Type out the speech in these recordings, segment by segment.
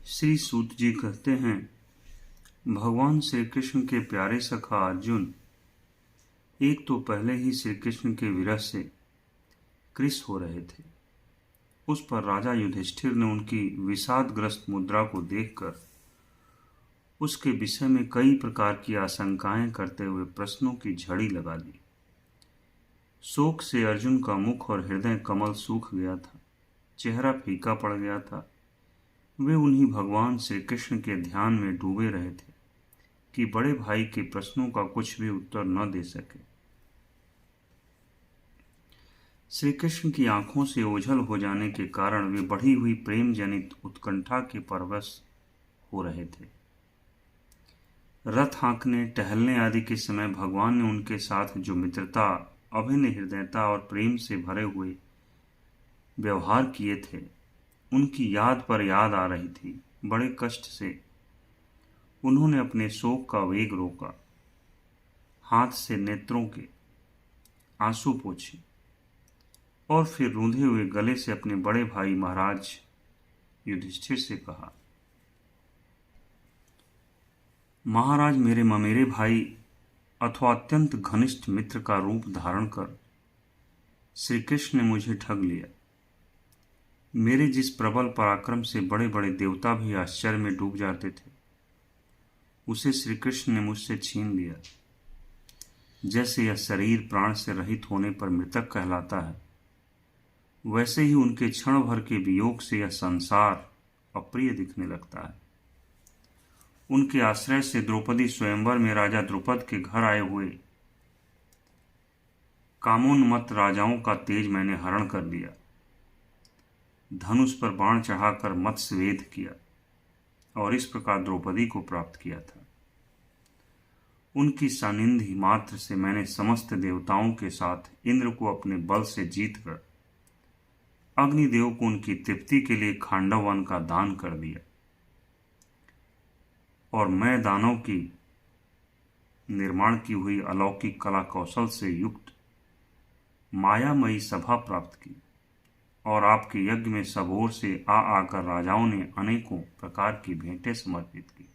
श्री सूत जी कहते हैं, भगवान श्री कृष्ण के प्यारे सखा अर्जुन एक तो पहले ही श्री कृष्ण के विरह से कृश हो रहे थे। उस पर राजा युधिष्ठिर ने उनकी विषादग्रस्त मुद्रा को देखकर उसके विषय में कई प्रकार की आशंकाएं करते हुए प्रश्नों की झड़ी लगा दी। शोक से अर्जुन का मुख और हृदय कमल सूख गया था, चेहरा फीका पड़ गया था। वे उन्हीं भगवान श्री कृष्ण के ध्यान में डूबे रहे थे कि बड़े भाई के प्रश्नों का कुछ भी उत्तर न दे सके। श्री कृष्ण की आंखों से ओझल हो जाने के कारण वे बढ़ी हुई प्रेम जनित उत्कंठा के परवश हो रहे थे। रथ हाँकने, टहलने आदि के समय भगवान ने उनके साथ जो मित्रता, अभिन्न हृदयता और प्रेम से भरे हुए व्यवहार किए थे, उनकी याद पर याद आ रही थी। बड़े कष्ट से उन्होंने अपने शोक का वेग रोका, हाथ से नेत्रों के आंसू पोंछे और फिर रूंधे हुए गले से अपने बड़े भाई महाराज युधिष्ठिर से कहा, महाराज, मेरे ममेरे भाई अथवा अत्यंत घनिष्ठ मित्र का रूप धारण कर श्री कृष्ण ने मुझे ठग लिया। मेरे जिस प्रबल पराक्रम से बड़े बड़े देवता भी आश्चर्य में डूब जाते थे, उसे श्री कृष्ण ने मुझसे छीन लिया। जैसे यह शरीर प्राण से रहित होने पर मृतक कहलाता है, वैसे ही उनके क्षण भर के वियोग से यह संसार अप्रिय दिखने लगता है। उनके आश्रय से द्रौपदी स्वयंवर में राजा द्रुपद के घर आए हुए कामोन्मत्त राजाओं का तेज मैंने हरण कर लिया, धनुष पर बाण चढ़ाकर मत्स्यवेध किया और इस प्रकार द्रौपदी को प्राप्त किया था। उनकी सानिध्य मात्र से मैंने समस्त देवताओं के साथ इंद्र को अपने बल से जीतकर अग्निदेव को उनकी तृप्ति के लिए खांडव वन का दान कर दिया और मैं दानव की निर्माण की हुई अलौकिक कला कौशल से युक्त मायामयी सभा प्राप्त की और आपके यज्ञ में सब ओर से आकर राजाओं ने अनेकों प्रकार की भेंटें समर्पित की।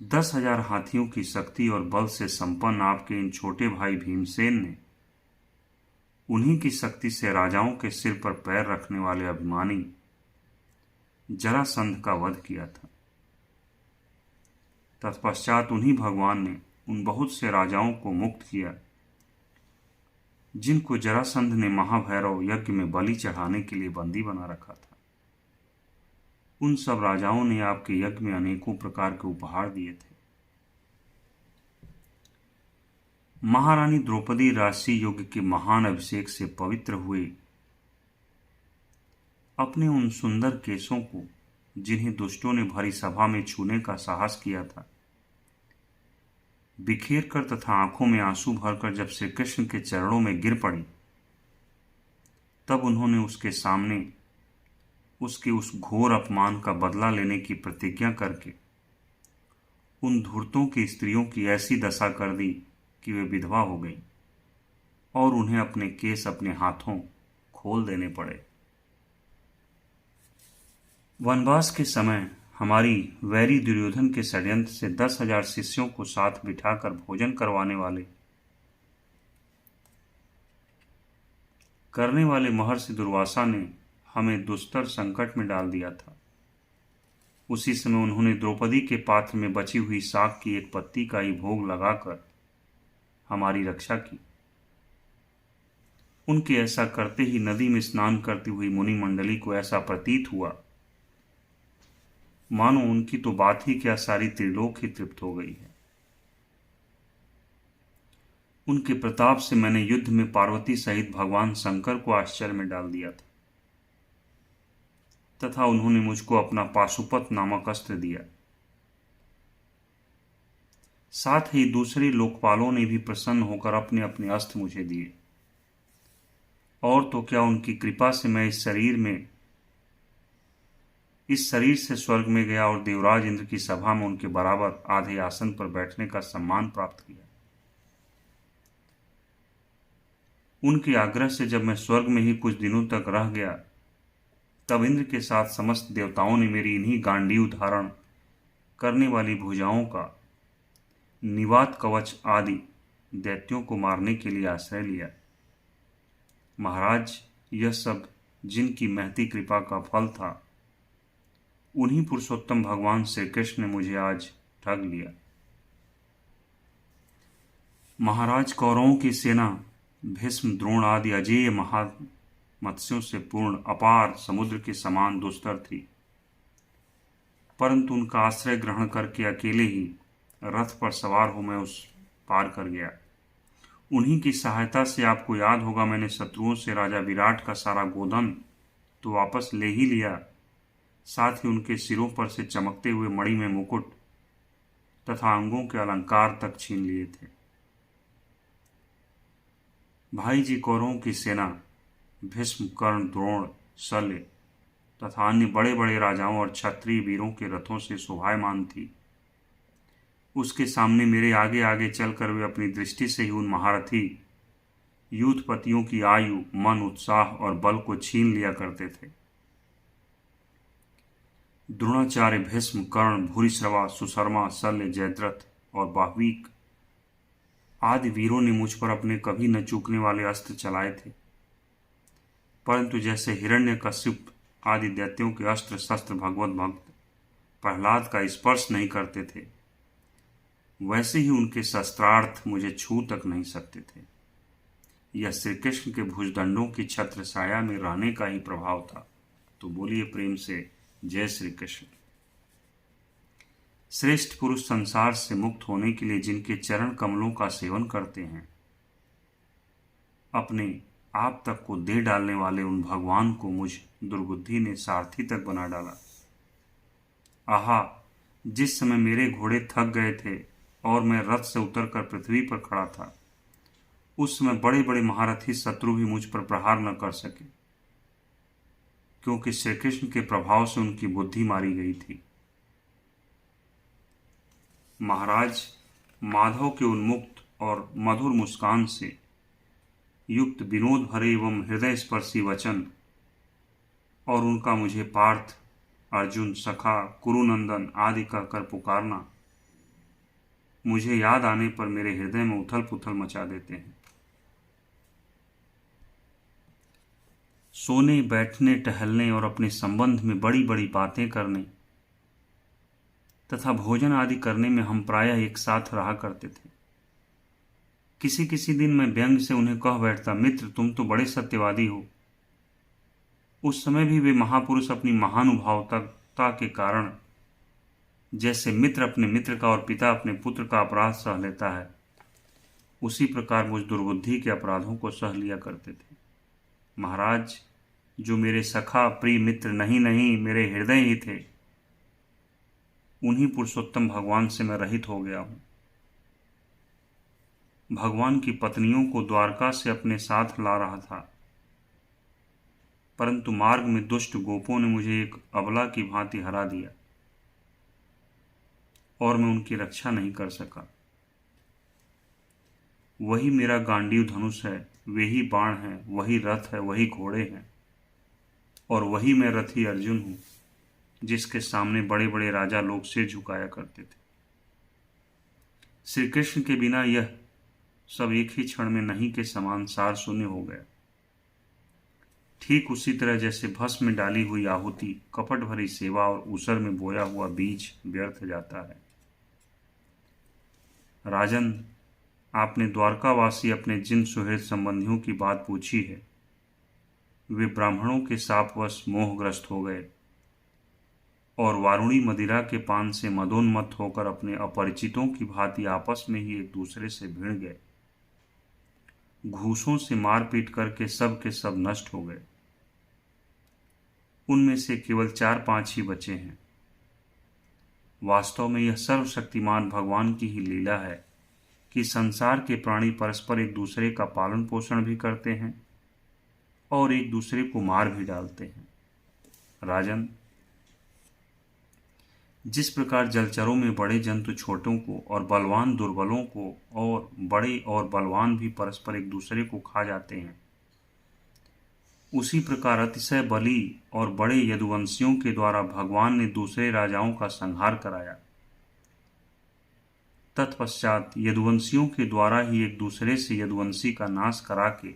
10,000 हाथियों की शक्ति और बल से संपन्न आपके इन छोटे भाई भीमसेन ने उन्हीं की शक्ति से राजाओं के सिर पर पैर रखने वाले अभिमानी जरासंध का वध किया था। तत्पश्चात उन्हीं भगवान ने उन बहुत से राजाओं को मुक्त किया जिनको जरासंध ने महाभैरव यज्ञ में बलि चढ़ाने के लिए बंदी बना रखा था। उन सब राजाओं ने आपके यज्ञ में अनेकों प्रकार के उपहार दिए थे। महारानी द्रौपदी राजसी युग के महान अभिषेक से पवित्र हुए अपने उन सुंदर केशों को, जिन्हें दुष्टों ने भरी सभा में छूने का साहस किया था, बिखेर कर तथा आंखों में आंसू भरकर जब श्री कृष्ण के चरणों में गिर पड़ी, तब उन्होंने उसके सामने उसके उस घोर अपमान का बदला लेने की प्रतिज्ञा करके उन धूर्तों की स्त्रियों की ऐसी दशा कर दी कि वे विधवा हो गई और उन्हें अपने केस अपने हाथों खोल देने पड़े। वनवास के समय हमारी वैरी दुर्योधन के षड्यंत्र से 10,000 शिष्यों को साथ बिठाकर भोजन करने वाले महर्षि दुर्वासा ने हमें दुस्तर संकट में डाल दिया था। उसी समय उन्होंने द्रौपदी के पात्र में बची हुई शाक की एक पत्ती का ही भोग लगाकर हमारी रक्षा की। उनके ऐसा करते ही नदी में स्नान करती हुई मुनि मंडली को ऐसा प्रतीत हुआ मानो उनकी तो बात ही क्या, सारी त्रिलोक ही तृप्त हो गई है। उनके प्रताप से मैंने युद्ध में पार्वती सहित भगवान शंकर को आश्चर्य में डाल दिया था तथा उन्होंने मुझको अपना पाशुपत नामक अस्त्र दिया। साथ ही दूसरे लोकपालों ने भी प्रसन्न होकर अपने अपने अस्त्र मुझे दिए और तो क्या, उनकी कृपा से मैं इस शरीर से स्वर्ग में गया और देवराज इंद्र की सभा में उनके बराबर आधे आसन पर बैठने का सम्मान प्राप्त किया। उनके आग्रह से जब मैं स्वर्ग में ही कुछ दिनों तक रह गया तब इंद्र के साथ समस्त देवताओं ने मेरी इन्हीं गांडीव धारण करने वाली भुजाओं का निवात कवच आदि दैत्यों को मारने के लिए आश्रय लिया। महाराज, यह सब जिनकी महती कृपा का फल था, उन्हीं पुरुषोत्तम भगवान श्री कृष्ण ने मुझे आज ठग लिया। महाराज, कौरवों की सेना भीष्म, द्रोण आदि अजेय महामत्स्यों से पूर्ण अपार समुद्र के समान दुस्तर थी, परंतु उनका आश्रय ग्रहण करके अकेले ही रथ पर सवार हो मैं उस पार कर गया। उन्हीं की सहायता से, आपको याद होगा, मैंने शत्रुओं से राजा विराट का सारा गोधन तो वापस ले ही लिया, साथ ही उनके सिरों पर से चमकते हुए मणि में मुकुट तथा अंगों के अलंकार तक छीन लिए थे। भाई जी, कौरवों की सेना भीष्म, कर्ण, द्रोण, शल्य तथा अन्य बड़े बड़े राजाओं और क्षत्रिय वीरों के रथों से शोभायमान थी। उसके सामने मेरे आगे आगे चलकर वे अपनी दृष्टि से ही उन महारथी यूथपतियों की आयु, मन, उत्साह और बल को छीन लिया करते थे। द्रोणाचार्य, भीष्म, कर्ण, भूरिश्रवा, सुशर्मा, शल्य, जयद्रथ और बाह्वीक आदि वीरों ने मुझ पर अपने कभी न चूकने वाले अस्त्र चलाए थे, परंतु जैसे हिरण्यकश्यप आदि दैत्यों के अस्त्र शस्त्र भगवत भक्त प्रहलाद का स्पर्श नहीं करते थे, वैसे ही उनके शस्त्रार्थ मुझे छू तक नहीं सकते थे। यह श्री कृष्ण के भुजदंडों की छत्र छाया में रहने का ही प्रभाव था। तो बोलिए प्रेम से जय श्री कृष्ण। श्रेष्ठ पुरुष संसार से मुक्त होने के लिए जिनके चरण कमलों का सेवन करते हैं, अपने आप तक को दे डालने वाले उन भगवान को मुझ दुर्बुद्धि ने सारथी तक बना डाला। आहा, जिस समय मेरे घोड़े थक गए थे और मैं रथ से उतरकर पृथ्वी पर खड़ा था, उस समय बड़े बड़े महारथी शत्रु भी मुझ पर प्रहार न कर सके, क्योंकि श्री कृष्ण के प्रभाव से उनकी बुद्धि मारी गई थी। महाराज, माधव के उन्मुक्त और मधुर मुस्कान से युक्त विनोद भरे एवं हृदय स्पर्शी वचन और उनका मुझे पार्थ, अर्जुन, सखा, कुरुनंदन आदि कहकर पुकारना मुझे याद आने पर मेरे हृदय में उथल पुथल मचा देते हैं। सोने, बैठने, टहलने और अपने संबंध में बड़ी बड़ी बातें करने तथा भोजन आदि करने में हम प्रायः एक साथ रहा करते थे। किसी किसी दिन मैं व्यंग से उन्हें कह बैठता, मित्र, तुम तो बड़े सत्यवादी हो। उस समय भी वे महापुरुष अपनी महानुभावता के कारण, जैसे मित्र अपने मित्र का और पिता अपने पुत्र का अपराध सह लेता है, उसी प्रकार मुझ दुर्बुद्धि के अपराधों को सह लिया करते थे। महाराज, जो मेरे सखा प्रिय मित्र नहीं मेरे हृदय ही थे, उन्हीं पुरुषोत्तम भगवान से मैं रहित हो गया हूँ। भगवान की पत्नियों को द्वारका से अपने साथ ला रहा था, परंतु मार्ग में दुष्ट गोपों ने मुझे एक अबला की भांति हरा दिया और मैं उनकी रक्षा नहीं कर सका। वही मेरा गांडीव धनुष है, वे ही बाण हैं, वही रथ है, वही घोड़े हैं, और वही मैं रथी अर्जुन हूँ, जिसके सामने बड़े बड़े राजा लोग सिर झुकाया करते थे। श्री कृष्ण के बिना यह सब एक ही क्षण में नहीं के समान सार शून्य हो गया। ठीक उसी तरह जैसे भस्म में डाली हुई आहुति, कपट भरी सेवा और ऊसर में बोया हुआ बीज व्यर्थ जाता है। राजन, आपने द्वारकावासी अपने जिन सुहृद संबंधियों की बात पूछी है, वे ब्राह्मणों के शापवश मोहग्रस्त हो गए और वारुणी मदिरा के पान से मदोन्मत्त होकर अपने अपरिचितों की भांति आपस में ही एक दूसरे से भिड़ गए। घूसों से मारपीट करके सब के सब नष्ट हो गए। उनमें से केवल 4-5 ही बचे हैं। वास्तव में यह सर्वशक्तिमान भगवान की ही लीला है कि संसार के प्राणी परस्पर एक दूसरे का पालन पोषण भी करते हैं और एक दूसरे को मार भी डालते हैं। राजन, जिस प्रकार जलचरों में बड़े जंतु छोटों को और बलवान दुर्बलों को और बड़े और बलवान भी परस्पर एक दूसरे को खा जाते हैं, उसी प्रकार अतिशय बली और बड़े यदुवंशियों के द्वारा भगवान ने दूसरे राजाओं का संहार कराया। तत्पश्चात यदुवंशियों के द्वारा ही एक दूसरे से यदुवंशी का नाश करा के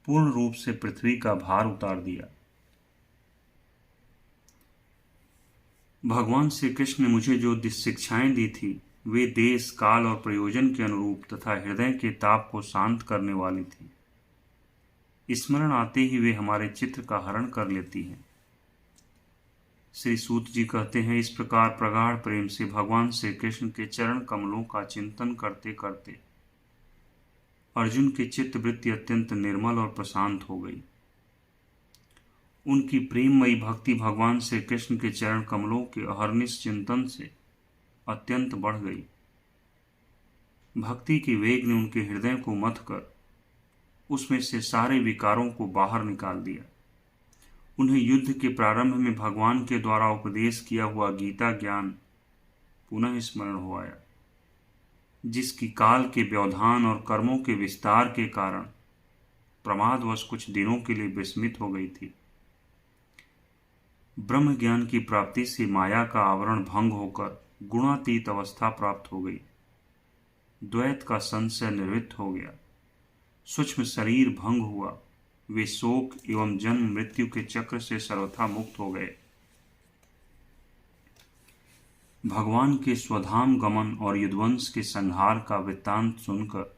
पूर्ण रूप से पृथ्वी का भार उतार दिया। भगवान श्री कृष्ण ने मुझे जो शिक्षाएं दी थी वे देश, काल और प्रयोजन के अनुरूप तथा हृदय के ताप को शांत करने वाली थी। स्मरण आते ही वे हमारे चित्त का हरण कर लेती हैं। श्री सूत जी कहते हैं, इस प्रकार प्रगाढ़ प्रेम से भगवान श्री कृष्ण के चरण कमलों का चिंतन करते करते अर्जुन की चित्त वृत्ति अत्यंत निर्मल और प्रशांत हो गई। उनकी प्रेममयी भक्ति भगवान श्री कृष्ण के चरण कमलों के अहर्निश चिंतन से अत्यंत बढ़ गई। भक्ति के वेग ने उनके हृदय को मथ कर उसमें से सारे विकारों को बाहर निकाल दिया। उन्हें युद्ध के प्रारंभ में भगवान के द्वारा उपदेश किया हुआ गीता ज्ञान पुनः स्मरण हो आया, जिसकी काल के व्यवधान और कर्मों के विस्तार के कारण प्रमादवश कुछ दिनों के लिए विस्मित हो गई थी। ब्रह्म ज्ञान की प्राप्ति से माया का आवरण भंग होकर गुणातीत अवस्था प्राप्त हो गई। द्वैत का संशय निवृत्त हो गया। सूक्ष्म शरीर भंग हुआ। वे शोक एवं जन्म मृत्यु के चक्र से सर्वथा मुक्त हो गए। भगवान के स्वधाम गमन और यदुवंश के संहार का वृत्तांत सुनकर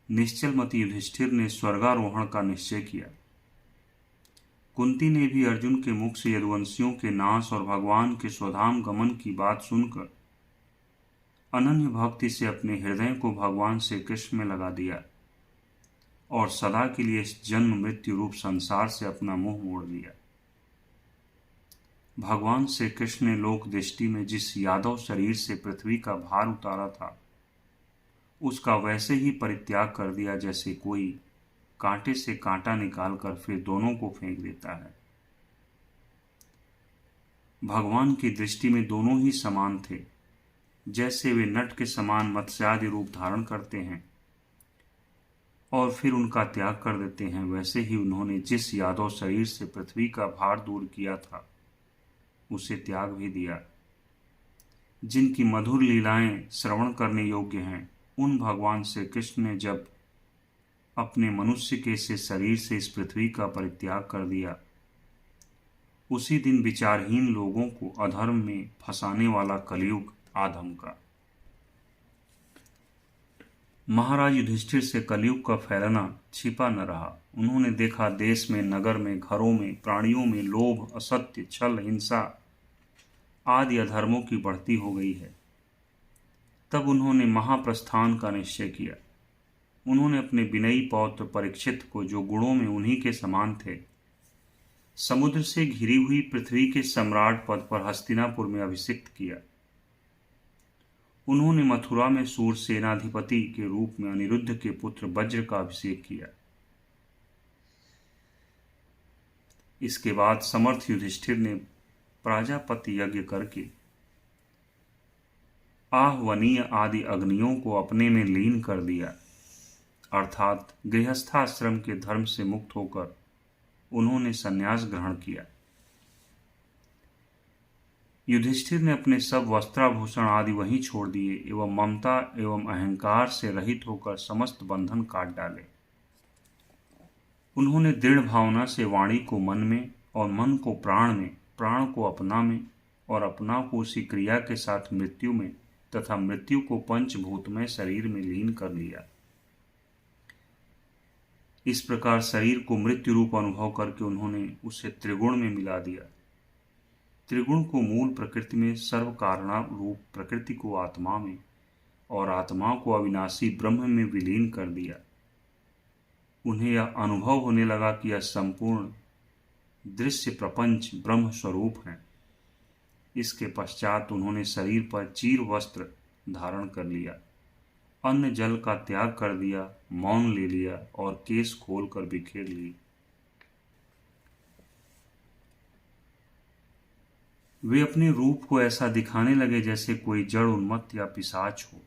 निश्चलमति युधिष्ठिर ने स्वर्गारोहण का निश्चय किया। कुंती ने भी अर्जुन के मुख से यदुवंशियों के नाश और भगवान के स्वधाम गमन की बात सुनकर अनन्य भक्ति से अपने हृदय को भगवान श्री कृष्ण में लगा दिया और सदा के लिए इस जन्म मृत्यु रूप संसार से अपना मुंह मोड़ लिया। भगवान श्री कृष्ण ने लोक दृष्टि में जिस यादव शरीर से पृथ्वी का भार उतारा था उसका वैसे ही परित्याग कर दिया जैसे कोई कांटे से कांटा निकालकर फिर दोनों को फेंक देता है। भगवान की दृष्टि में दोनों ही समान थे। जैसे वे नट के समान मत्स्यादि रूप धारण करते हैं और फिर उनका त्याग कर देते हैं, वैसे ही उन्होंने जिस यादव शरीर से पृथ्वी का भार दूर किया था उसे त्याग भी दिया। जिनकी मधुर लीलाएं श्रवण करने योग्य हैं, उन भगवान श्री कृष्ण ने जब अपने मनुष्य के से शरीर से इस पृथ्वी का परित्याग कर दिया, उसी दिन विचारहीन लोगों को अधर्म में फंसाने वाला कलयुग आधम का। महाराज युधिष्ठिर से कलयुग का फैलना छिपा न रहा। उन्होंने देखा देश में, नगर में, घरों में, प्राणियों में लोभ, असत्य, छल, हिंसा आदि अधर्मों की बढ़ती हो गई है। तब उन्होंने महाप्रस्थान का निश्चय किया। उन्होंने अपने विनयी पौत्र परीक्षित को, जो गुणों में उन्हीं के समान थे, समुद्र से घिरी हुई पृथ्वी के सम्राट पद पर हस्तिनापुर में अभिषिक्त किया। उन्होंने मथुरा में सूर सेनाधिपति के रूप में अनिरुद्ध के पुत्र वज्र का अभिषेक किया। इसके बाद समर्थ युधिष्ठिर ने प्राजापति यज्ञ करके आहवनीय आदि अग्नियों को अपने में लीन कर दिया, अर्थात गृहस्थाश्रम के धर्म से मुक्त होकर उन्होंने संन्यास ग्रहण किया। युधिष्ठिर ने अपने सब वस्त्राभूषण आदि वहीं छोड़ दिए एवं ममता एवं अहंकार से रहित होकर समस्त बंधन काट डाले। उन्होंने दृढ़ भावना से वाणी को मन में और मन को प्राण में, प्राण को अपना में और अपना को उसी क्रिया के साथ मृत्यु में तथा मृत्यु को पंचभूतमय शरीर में लीन कर लिया। इस प्रकार शरीर को मृत्यु रूप अनुभव करके उन्होंने उसे त्रिगुण में मिला दिया। त्रिगुण को मूल प्रकृति में, सर्व कारणा रूप प्रकृति को आत्मा में और आत्मा को अविनाशी ब्रह्म में विलीन कर दिया। उन्हें यह अनुभव होने लगा कि यह संपूर्ण दृश्य प्रपंच ब्रह्म स्वरूप है। इसके पश्चात उन्होंने शरीर पर चीर वस्त्र धारण कर लिया, अन्न जल का त्याग कर दिया, मौन ले लिया और केस खोलकर बिखेर ली। वे अपने रूप को ऐसा दिखाने लगे जैसे कोई जड़ उन्मत्त या पिशाच हो।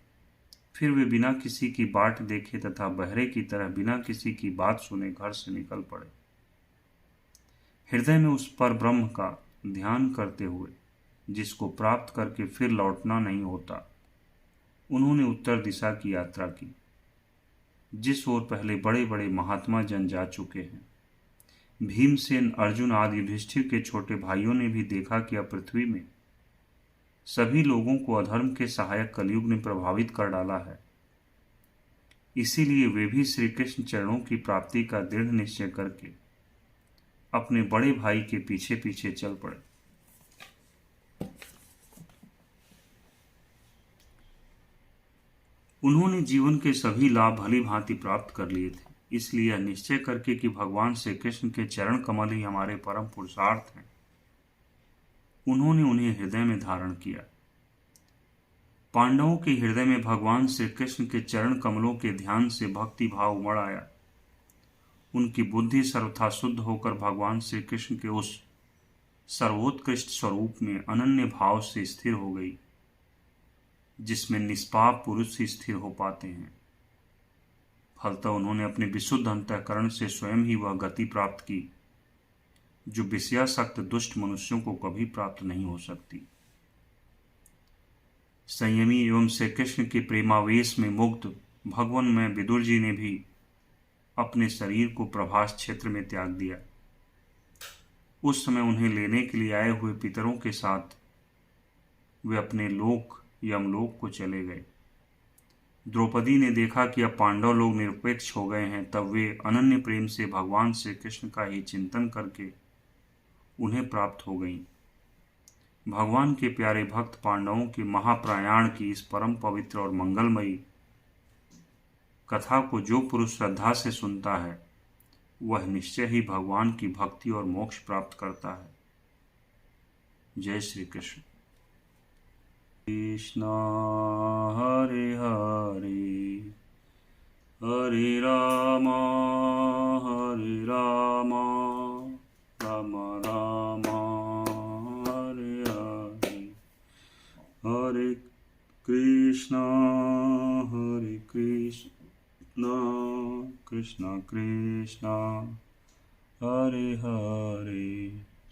फिर वे बिना किसी की बाट देखे तथा बहरे की तरह बिना किसी की बात सुने घर से निकल पड़े। हृदय में उस पर ब्रह्म का ध्यान करते हुए, जिसको प्राप्त करके फिर लौटना नहीं होता, उन्होंने उत्तर दिशा की यात्रा की, जिस ओर पहले बड़े बड़े महात्मा जन जा चुके हैं। भीमसेन, अर्जुन आदि युधिष्ठिर के छोटे भाइयों ने भी देखा कि अब पृथ्वी में सभी लोगों को अधर्म के सहायक कलयुग ने प्रभावित कर डाला है। इसीलिए वे भी श्री कृष्ण चरणों की प्राप्ति का दृढ़ निश्चय करके अपने बड़े भाई के पीछे पीछे चल पड़े। उन्होंने जीवन के सभी लाभ भली भांति प्राप्त कर लिए थे, इसलिए यह निश्चय करके कि भगवान श्री कृष्ण के चरण कमल ही हमारे परम पुरुषार्थ हैं, उन्होंने उन्हें हृदय में धारण किया। पांडवों के हृदय में भगवान श्री कृष्ण के चरण कमलों के ध्यान से भक्ति भाव उमड़ आया। उनकी बुद्धि सर्वथा शुद्ध होकर भगवान श्री कृष्ण के उस सर्वोत्कृष्ट स्वरूप में अनन्य भाव से स्थिर हो गई, जिसमें निष्पाप पुरुष ही स्थिर हो पाते हैं। फलतः उन्होंने अपने विशुद्ध अंतःकरण से स्वयं ही वह गति प्राप्त की जो विषयासक्त दुष्ट मनुष्यों को कभी प्राप्त नहीं हो सकती। संयमी एवं श्री कृष्ण के प्रेमावेश में मुग्ध भगवान में विदुर जी ने भी अपने शरीर को प्रभास क्षेत्र में त्याग दिया। उस समय उन्हें लेने के लिए आए हुए पितरों के साथ वे अपने लोक यमलोक को चले गए। द्रौपदी ने देखा कि अब पांडव लोग निरपेक्ष हो गए हैं, तब वे अनन्य प्रेम से भगवान श्री कृष्ण का ही चिंतन करके उन्हें प्राप्त हो गईं। भगवान के प्यारे भक्त पांडवों के महाप्रयाण की इस परम पवित्र और मंगलमयी कथा को जो पुरुष श्रद्धा से सुनता है, वह निश्चय ही भगवान की भक्ति और मोक्ष प्राप्त करता है। जय श्री कृष्ण। कृष्ण हरे हरे, हरे राम राम राम हरे हरे, हरे कृष्ण कृष्ण कृष्ण हरे हरे।